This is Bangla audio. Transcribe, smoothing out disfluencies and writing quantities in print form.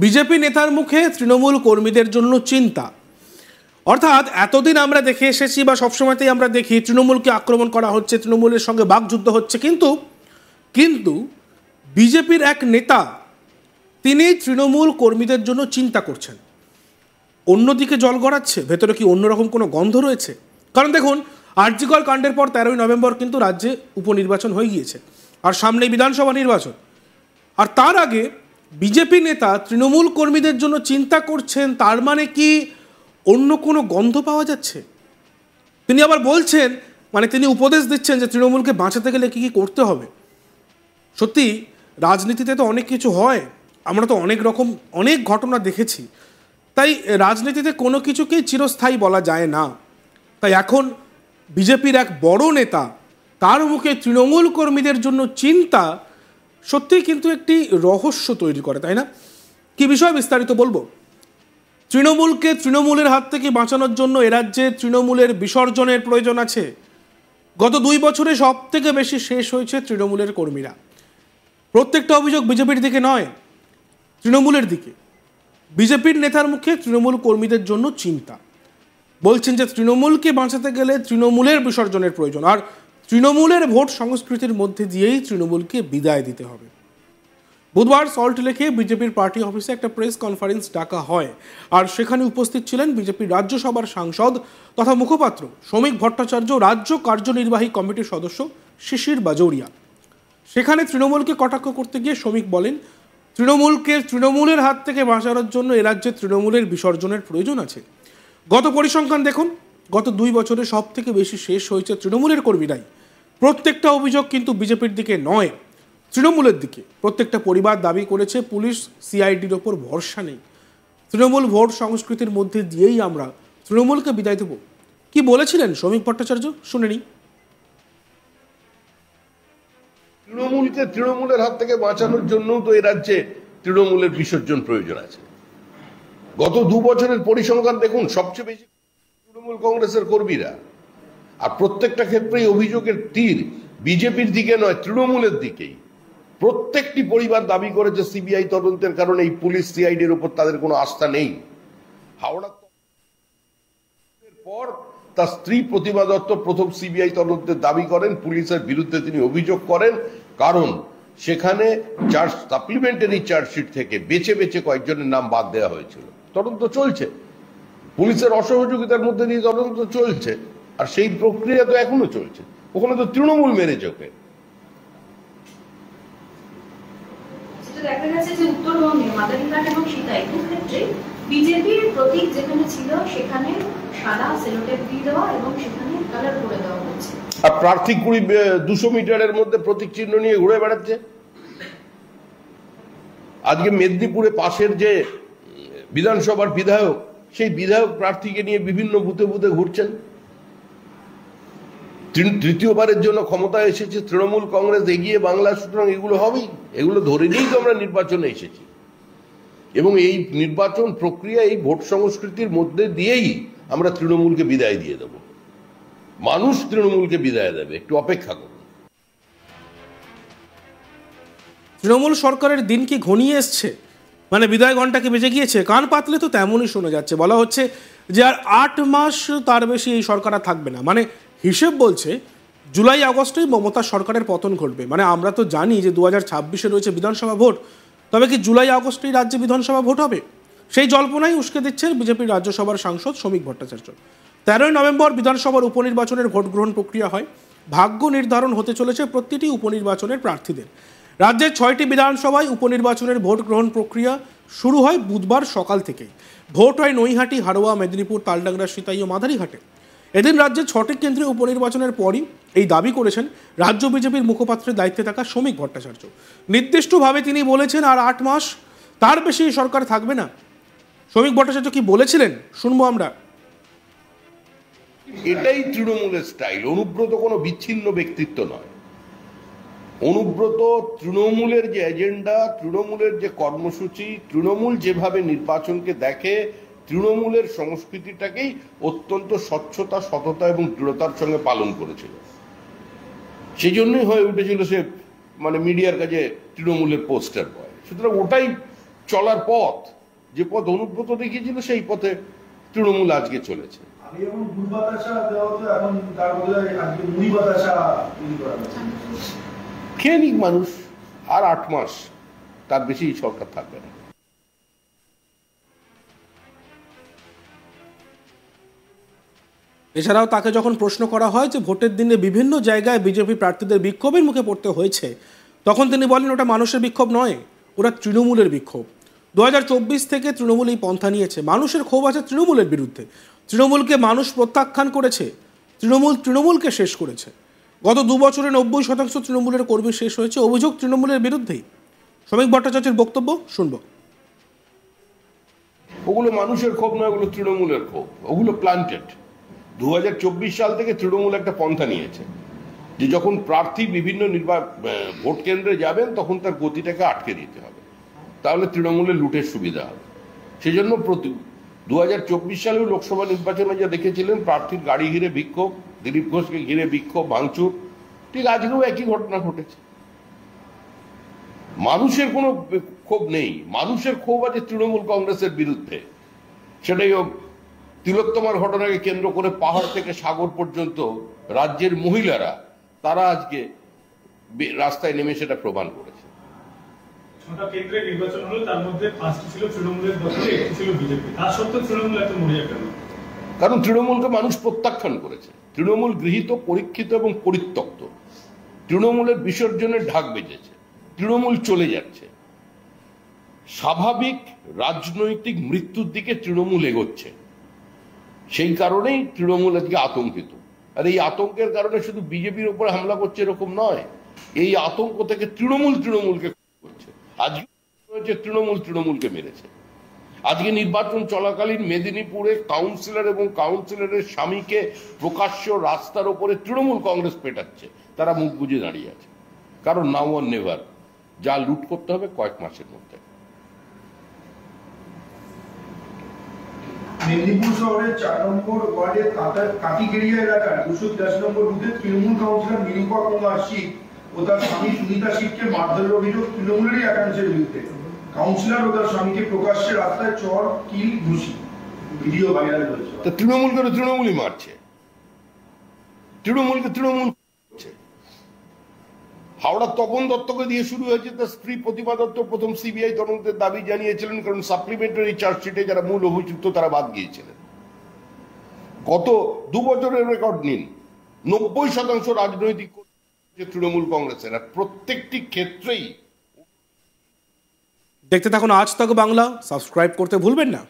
বিজেপি নেতার মুখে তৃণমূল কর্মীদের জন্য চিন্তা। অর্থাৎ এতদিন আমরা দেখে এসেছি বা সবসময়তেই আমরা দেখি তৃণমূলকে আক্রমণ করা হচ্ছে, তৃণমূলের সঙ্গে বাকযুদ্ধ হচ্ছে, কিন্তু বিজেপির এক নেতা তিনি তৃণমূল কর্মীদের জন্য চিন্তা করছেন। অন্যদিকে জল গড়াচ্ছে, ভেতরে কি অন্যরকম কোনো গন্ধ রয়েছে? কারণ দেখুন, আরজিকর কাণ্ডের পর 13ই নভেম্বর কিন্তু রাজ্যে উপনির্বাচন হয়ে গিয়েছে, আর সামনেই বিধানসভা নির্বাচন। আর তার আগে বিজেপি নেতা তৃণমূল কর্মীদের জন্য চিন্তা করছেন, তার মানে কি অন্য কোনো গন্ধ পাওয়া যাচ্ছে? তিনি আবার বলছেন, মানে তিনি উপদেশ দিচ্ছেন যে তৃণমূলকে বাঁচাতে গেলে কি কি করতে হবে। সত্যি রাজনীতিতে তো অনেক কিছু হয়, আমরা তো অনেক ঘটনা দেখেছি, তাই রাজনীতিতে কোনো কিছুকেই চিরস্থায়ী বলা যায় না। তাই এখন বিজেপির এক বড় নেতা, তার মুখে তৃণমূল কর্মীদের জন্য চিন্তা, সত্যিই কিন্তু একটি রহস্য তৈরি করে, তাই না? কি বিষয় বিস্তারিত বলবো। তৃণমূলকে তৃণমূলের হাত থেকে বাঁচানোর জন্য এরাজ্যে তৃণমূলের বিসর্জনের প্রয়োজন আছে। গত 2 বছরে সব থেকে বেশি শেষ হয়েছে তৃণমূলের কর্মীরা। প্রত্যেকটা অভিযোগ বিজেপির দিকে নয়, তৃণমূলের দিকে। বিজেপির নেতার মুখে তৃণমূল কর্মীদের জন্য চিন্তা, বলছেন যে তৃণমূলকে বাঁচাতে গেলে তৃণমূলের বিসর্জনের প্রয়োজন, আর তৃণমূলের ভোট সংস্কৃতির মধ্যে দিয়েই তৃণমূলকে বিদায় দিতে হবে। বুধবার সল্টলেকে বিজেপির পার্টি অফিসে একটা প্রেস কনফারেন্স ডাকা হয়, আর সেখানে উপস্থিত ছিলেন বিজেপির রাজ্যসভার সাংসদ তথা মুখপাত্র শ্রমিক ভট্টাচার্য, রাজ্য কার্যনির্বাহী কমিটির সদস্য শিশির বাজৌরিয়া। সেখানে তৃণমূলকে কটাক্ষ করতে গিয়ে শ্রমিক বলেন, তৃণমূলকে তৃণমূলের হাত থেকে বাঁচানোর জন্য এরাজ্যে তৃণমূলের বিসর্জনের প্রয়োজন আছে। গত পরিসংখ্যান দেখুন, গত 2 বছরে সব থেকে বেশি শেষ হয়েছে তৃণমূলের কর্মীরাই। প্রত্যেকটা অভিযোগ কিন্তু বিজেপির দিকে নয়, তৃণমূলের দিকে। প্রত্যেকটা পরিবার দাবি করেছে পুলিশ সিআইডির ওপর ভরসা নেই। তৃণমূল ভোট সংস্কৃতির মধ্যে দিয়েই আমরা তৃণমূলকে বিদায় দেব। কি বলেছিলেন শ্রমিক ভট্টাচার্য, শুনে নিই। তৃণমূলকে তৃণমূলের হাত থেকে বাঁচানোর জন্য তো এ রাজ্যে তৃণমূলের বিসর্জন প্রয়োজন আছে। গত 2 বছরের পরিসংখ্যান দেখুন, সবচেয়ে বেশি তৃণমূল কংগ্রেসের কর্মীরা। আর প্রত্যেকটা ক্ষেত্রেই অভিযোগের তীর বিজেপির দিকে নয়, তৃণমূলের দিকেই। প্রত্যেকটি পরিবার দাবি করেছে সিবিআই তদন্তের কারণে এই পুলিশ সিআইডির উপর তাদের কোনো আস্থা নেই। হাওড়া পর তার স্ত্রী প্রতিমা দত্ত প্রথম সিবিআই তদন্তের দাবি করেন, পুলিশের বিরুদ্ধে তিনি অভিযোগ করেন, কারণ সেখানে সাপ্লিমেন্টারি চার্জশিট থেকে বেছে বেছে কয়েকজনের নাম বাদ দেওয়া হয়েছিল। তদন্ত চলছে, পুলিশের অসহযোগিতার মধ্যে দিয়ে তদন্ত চলছে, আর সেই প্রক্রিয়া তো এখনো চলছে। ওখানে তো তৃণমূল মেরেছে ওকে। দেখা গেছে যে উত্তরবঙ্গে মাদারিঘাট এবং সীতাই ক্ষেত্রে বিজেপির প্রতীক যেখানে ছিল সেখানে সাদা সেলোটেপ দিয়ে দেওয়া এবং সেখানে কালার করে দেওয়া হচ্ছে। আর প্রার্থী 200 মিটারের মধ্যে প্রতীক চিহ্ন নিয়ে ঘুরে বেড়াচ্ছে। আজকে মেদিনীপুরে পাশের যে বিধানসভার বিধায়ক, সেই বিধায়ক প্রার্থীকে নিয়ে বিভিন্ন বুথে বুথে ঘুরছেন। তৃতীয়বারের জন্য ক্ষমতায় এসেছে তৃণমূল কংগ্রেস, এগিয়ে বাংলা, সুতরাং এগুলো হবেই। এগুলো ধরে নিয়েই তো আমরা নির্বাচনে এসেছি, এবং এই নির্বাচন প্রক্রিয়া, এই ভোট সংস্কৃতির মধ্যে দিয়েই আমরা তৃণমূলকে বিদায় দিয়ে দেব। মানুষ তৃণমূলকে বিদায় দেবে, একটু অপেক্ষা করুন। তৃণমূল সরকারের দিন কি ঘনিয়ে এসছে, মানে বিদায় ঘণ্টা কি বেজে গিয়েছে? কান পাতলে তো তেমনই শোনা যাচ্ছে। বলা হচ্ছে যে আর 8 মাস তার বেশি এই সরকার আর থাকবে না। মানে হিসেব বলছে জুলাই আগস্টেই মমতা সরকারের পতন ঘটবে। মানে আমরা তো জানি যে 2026-এ রয়েছে বিধানসভা ভোট, তবে কি জুলাই আগস্টেই রাজ্যে বিধানসভা ভোট হবে? সেই জল্পনাই উস্কে দিচ্ছে বিজেপির রাজ্যসভার সাংসদ শ্রমিক ভট্টাচার্য। 13ই নভেম্বর বিধানসভার উপনির্বাচনের ভোট গ্রহণ প্রক্রিয়া হয়। ভাগ্য নির্ধারণ হতে চলেছে প্রতিটি উপনির্বাচনের প্রার্থীদের। রাজ্যের 6টি বিধানসভায় উপনির্বাচনের ভোট গ্রহণ প্রক্রিয়া শুরু হয় বুধবার সকাল থেকেই। ভোট হয় নৈহাটি, হাড়োয়া, মেদিনীপুর, তালডাংরা, সিতাই ও মাদারিঘাটে। এদিন রাজ্যের 6টি কেন্দ্রে উপনির্বাচনের পরই এই দাবি করেছেন রাজ্য বিজেপির মুখপাত্রের দায়িত্বে থাকা শ্রমিক ভট্টাচার্য। নির্দিষ্টভাবে তিনি বলেছেন আর 8 মাস তার বেশি সরকার থাকবে না। শ্রমিক ভট্টাচার্য কি বলেছিলেন শুনবো আমরা। এটাই তৃণমূলের স্টাইল। অনুব্রত কোনো বিচ্ছিন্ন ব্যক্তিত্ব নয়। অনুব্রত তৃণমূলের যে এজেন্ডা, তৃণমূলের যে কর্মসূচি, তৃণমূল যেভাবে নির্বাচনকে দেখে, তৃণমূলের সংস্কৃতিটাকেই অত্যন্ত স্বচ্ছতা, সততা এবং দৃঢ়তার সঙ্গে পালন করেছিল। সেই জন্যই হয়ে উঠেছিল সে, মানে মিডিয়ার কাছে তৃণমূলের পোস্টার বয়। সুতরাং ওটাই চলার পথ, যে পথ অনুব্রত দেখিয়েছিল সেই পথে তৃণমূল আজকে চলেছে। খেয়ে নিক মানুষ, আর 8 মাস, তার বেশি সরকার থাকবে না। এছাড়াও তাকে যখন প্রশ্ন করা হয় যে ভোটের দিনে বিভিন্ন জায়গায় বিজেপি প্রার্থীদের বিক্ষোভের মুখে পড়তে হয়েছে, তখন তিনি বলেন ওটা মানুষের বিক্ষোভ নয়, ওরা তৃণমূলের বিক্ষোভ। 2024 থেকে তৃণমূল এই পন্থা নিয়েছে। মানুষের ক্ষোভ আছে তৃণমূলের বিরুদ্ধে। তৃণমূলকে মানুষ প্রত্যাখ্যান করেছে, তৃণমূলকে শেষ করেছে। গত 2 বছরে 90% তৃণমূলের কর্মী শেষ হয়েছে, অভিযোগ তৃণমূলের বিরুদ্ধেই। শ্রমিক ভট্টাচার্যের বক্তব্য শুনব। ওগুলো মানুষের ক্ষোভ নয়, ওগুলো তৃণমূলের ক্ষোভ, ওগুলো প্ল্যান্টেড। 2024 সাল থেকে তৃণমূল একটা পন্থা নিয়েছে যে যখন প্রার্থী বিভিন্ন ভোট কেন্দ্রে যাবেন তখন তার গতিটাকে আটকে দিতে হবে, তাহলে তৃণমূলের লুটের সুবিধা হবে। সেই জন্য 2024 সালেও লোকসভা নির্বাচনে যা দেখেছিলেন, প্রার্থীর গাড়ি ঘিরে বিক্ষোভ, দিলীপ ঘোষকে ঘিরে বিক্ষোভ, ভাঙচুর, ঠিক আজকেও একই ঘটনা ঘটেছে। মানুষের কোনো ক্ষোভ নেই, মানুষের ক্ষোভ আছে তৃণমূল কংগ্রেসের বিরুদ্ধে। সেটাই হোক তিলোত্তমার ঘটনাকে কেন্দ্র করে পাহাড় থেকে সাগর পর্যন্ত রাজ্যের মহিলারা তারা আজকে রাস্তায় নেমে সেটা প্রমাণ করেছে। 6টা কেন্দ্রে নির্বাচন হলো, তার মধ্যে 5টি ছিল তৃণমূলের দখলে, একটি ছিল বিজেপি। তার সত্ত্বেও তৃণমূল এত মরিয়া কেন? কারণ তৃণমূলকে মানুষ প্রত্যাখ্যান করেছে। তৃণমূল গৃহীত, পরীক্ষিত এবং পরিত্যক্ত। তৃণমূলের বিসর্জনের ঢাক বেজেছে, তৃণমূল চলে যাচ্ছে। স্বাভাবিক রাজনৈতিক মৃত্যুর দিকে তৃণমূল এগোচ্ছে। সেই কারণেই তৃণমূল আজকে আতঙ্কিত। আর এই আতঙ্কের কারণে শুধু বিজেপির উপরে হামলা করছে এরকম নয়, এই আতঙ্ক থেকে তৃণমূলকে করছে। আজকে তৃণমূলকে মেরেছে। আজকে নির্বাচন চলাকালীন মেদিনীপুরে কাউন্সিলর এবং কাউন্সিলরের স্বামীকে প্রকাশ্য রাস্তার উপরে তৃণমূল কংগ্রেস পেটাচ্ছে। তারা মুখ বুজে দাঁড়িয়ে আছে, কারণ নাও আর নেভার, যা লুট করতে হবে কয়েক মাসের মধ্যে। মেদিনীপুর শহরের 4 নম্বর ওয়ার্ডের কাটিগেরিয়া এলাকার 283 নম্বর বুথে তৃণমূল কাউন্সিলর নিরূপা কুমার শীত ও তার স্বামী সুনিতা শীতকে মারধরের অভিযোগ তৃণমূলেরই একাংশের বিরুদ্ধে। কাউন্সিলর ও তার স্বামীকে প্রকাশ্যে রাস্তায় চর, কিল, ঘুষি, ভিডিও ভাইরাল হয়েছে। তো তৃণমূলই মারছে, তৃণমূল করছে। হাওড়ার তপন দত্তকে দিয়ে শুরু হয়েছে, তার স্ত্রী প্রতিমা দত্ত প্রথম সিবিআই তদন্তের দাবি জানিয়েছিলেন, কারণ সাপ্লিমেন্টারি চার্জশিটে যারা মূল অভিযুক্ত তারা বাদ গিয়েছিলেন। গত 2 বছরের রেকর্ড নিন, 90% রাজনৈতিক তৃণমূল কংগ্রেসের, আর প্রত্যেকটি ক্ষেত্রেই। দেখতে থাকুন আজ তাক বাংলা, সাবস্ক্রাইব করতে ভুলবেন না।